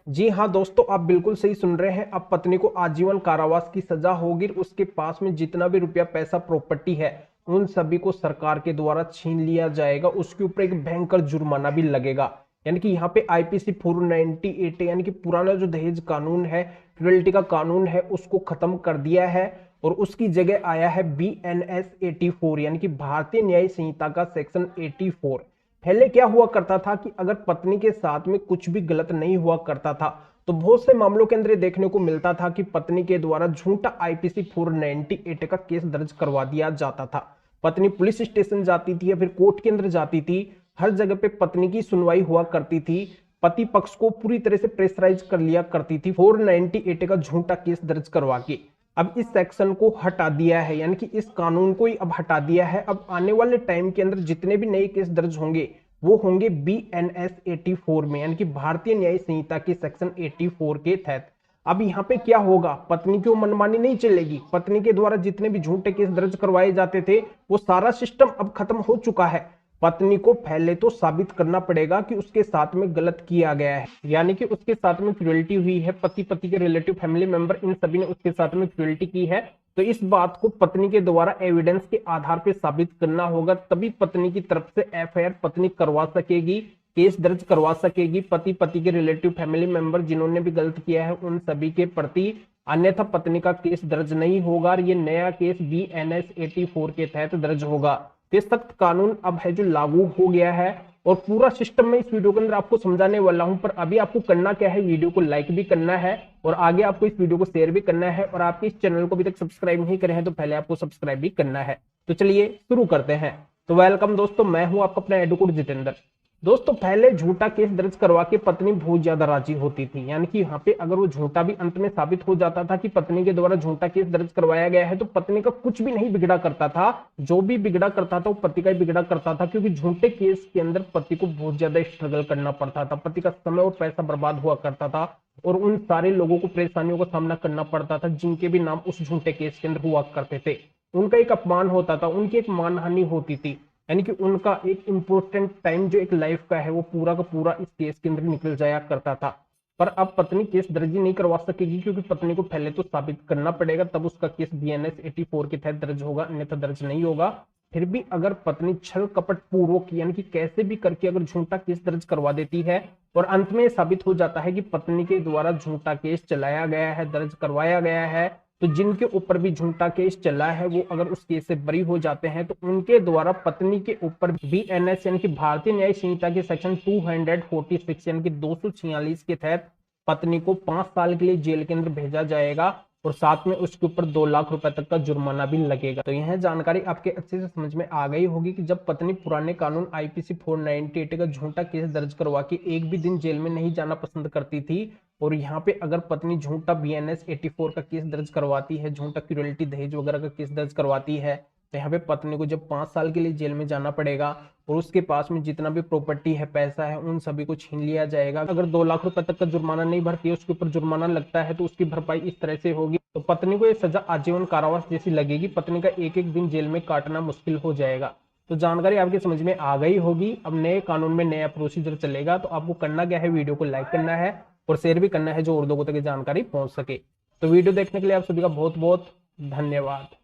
जी हाँ दोस्तों, आप बिल्कुल सही सुन रहे हैं। अब पत्नी को आजीवन कारावास की सजा होगी। उसके पास में जितना भी रुपया पैसा प्रॉपर्टी है उन सभी को सरकार के द्वारा छीन लिया जाएगा। उसके ऊपर एक भयंकर जुर्माना भी लगेगा। यानी कि यहाँ पे आईपीसी 498 यानी कि पुराना जो दहेज कानून है, क्रुएल्टी का कानून है, उसको खत्म कर दिया है और उसकी जगह आया है BNS 84 यानी कि भारतीय न्याय संहिता का सेक्शन 84। पहले क्या हुआ करता था कि अगर पत्नी के साथ में कुछ भी गलत नहीं हुआ करता था तो बहुत से मामलों के अंदर देखने को मिलता था कि पत्नी के द्वारा झूठा आईपीसी 498 का केस दर्ज करवा दिया जाता था। पत्नी पुलिस स्टेशन जाती थी या फिर कोर्ट के अंदर जाती थी, हर जगह पे पत्नी की सुनवाई हुआ करती थी। पति पक्ष को पूरी तरह से प्रेशराइज कर लिया करती थी 498 का झूठा केस दर्ज करवा के। अब इस सेक्शन को हटा दिया है, यानी कि इस कानून को ही अब हटा दिया है। अब आने वाले टाइम के अंदर जितने भी नए केस दर्ज होंगे वो होंगे BNS 84 में, यानी कि भारतीय न्याय संहिता के सेक्शन 84 के तहत। अब यहाँ पे क्या होगा, पत्नी की मनमानी नहीं चलेगी। पत्नी के द्वारा जितने भी झूठे केस दर्ज करवाए जाते थे वो सारा सिस्टम अब खत्म हो चुका है। पत्नी को पहले तो साबित करना पड़ेगा कि उसके साथ में गलत किया गया है, यानी कि उसके साथ में क्रुएल्टी हुई है। पति के रिलेटिव फैमिली मेंबर इन सभी ने उसके साथ में क्रुएल्टी की है। तो इस बात को पत्नी के द्वारा एविडेंस के आधार पर साबित करना होगा, तभी पत्नी की तरफ से FIR पत्नी करवा सकेगी, केस दर्ज करवा सकेगी पति के रिलेटिव फैमिली मेंबर जिन्होंने भी गलत किया है उन सभी के प्रति। अन्यथा पत्नी का केस दर्ज नहीं होगा। ये नया केस BNS 84 के तहत दर्ज होगा। ये सख्त कानून अब है जो लागू हो गया है और पूरा सिस्टम में इस वीडियो के अंदर आपको समझाने वाला हूं। पर अभी आपको करना क्या है, वीडियो को लाइक भी करना है और आगे आपको इस वीडियो को शेयर भी करना है। और आपके इस चैनल को अभी तक सब्सक्राइब नहीं करे हैं तो पहले आपको सब्सक्राइब भी करना है। तो चलिए शुरू करते हैं। तो वेलकम दोस्तों, मैं हूं आपका अपना एडवोकेट जितेंद्र। दोस्तों पहले झूठा केस दर्ज करवा के पत्नी बहुत ज्यादा राजी होती थी, यानी कि यहाँ पे अगर वो झूठा भी अंत में साबित हो जाता था कि पत्नी के द्वारा झूठा केस दर्ज करवाया गया है तो पत्नी का कुछ भी नहीं बिगड़ा करता था। जो भी बिगड़ा करता था वो पति का ही बिगड़ा करता था, क्योंकि झूठे केस के अंदर पति को बहुत ज्यादा स्ट्रगल करना पड़ता था। पति का समय और पैसा बर्बाद हुआ करता था और उन सारे लोगों को परेशानियों का सामना करना पड़ता था जिनके भी नाम उस झूठे केस के अंदर हुआ करते थे। उनका एक अपमान होता था, उनकी एक मानहानि होती थी, यानी कि उनका एक इंपॉर्टेंट टाइम जो एक लाइफ का है वो पूरा का पूरा इस केस के अंदर निकल जाया करता था। पर अब पत्नी केस दर्ज नहीं करवा सकेगी, क्योंकि पत्नी को पहले तो साबित करना पड़ेगा, तब उसका केस BNS 84 के तहत दर्ज होगा, अन्यथा दर्ज नहीं होगा। फिर भी अगर पत्नी छल कपट पूर्वक यानी कि कैसे भी करके अगर झूठा केस दर्ज करवा देती है और अंत में साबित हो जाता है कि पत्नी के द्वारा झूठा केस चलाया गया है, दर्ज करवाया गया है, तो जिनके ऊपर भी झूठा केस चला है वो अगर उस केस से बरी हो जाते हैं तो उनके द्वारा पत्नी के ऊपर BNS यानी कि भारतीय न्याय संहिता के सेक्शन 246 यानी कि 246 के तहत पत्नी को 5 साल के लिए जेल के अंदर भेजा जाएगा और साथ में उसके ऊपर 2 लाख रुपए तक का जुर्माना भी लगेगा। तो यह जानकारी आपके अच्छे से समझ में आ गई होगी कि जब पत्नी पुराने कानून आईपीसी 498 का झूठा केस दर्ज करवा के एक भी दिन जेल में नहीं जाना पसंद करती थी और यहाँ पे अगर पत्नी झूठा BNS 84 का केस दर्ज करवाती है, झूठा क्रुएल्टी दहेज वगैरह का केस दर्ज करवाती है, तो यहाँ पे पत्नी को जब 5 साल के लिए जेल में जाना पड़ेगा और उसके पास में जितना भी प्रॉपर्टी है, पैसा है, उन सभी को छीन लिया जाएगा। अगर 2 लाख रुपए तक का जुर्माना नहीं भरती है, उसके ऊपर जुर्माना लगता है, तो उसकी भरपाई इस तरह से होगी। तो पत्नी को यह सजा आजीवन कारावास जैसी लगेगी। पत्नी का एक एक दिन जेल में काटना मुश्किल हो जाएगा। तो जानकारी आपकी समझ में आ गई होगी। अब नए कानून में नया प्रोसीजर चलेगा, तो आपको करना क्या है, वीडियो को लाइक करना है और शेयर भी करना है जो और लोगों तक जानकारी पहुंच सके। तो वीडियो देखने के लिए आप सभी का बहुत बहुत धन्यवाद।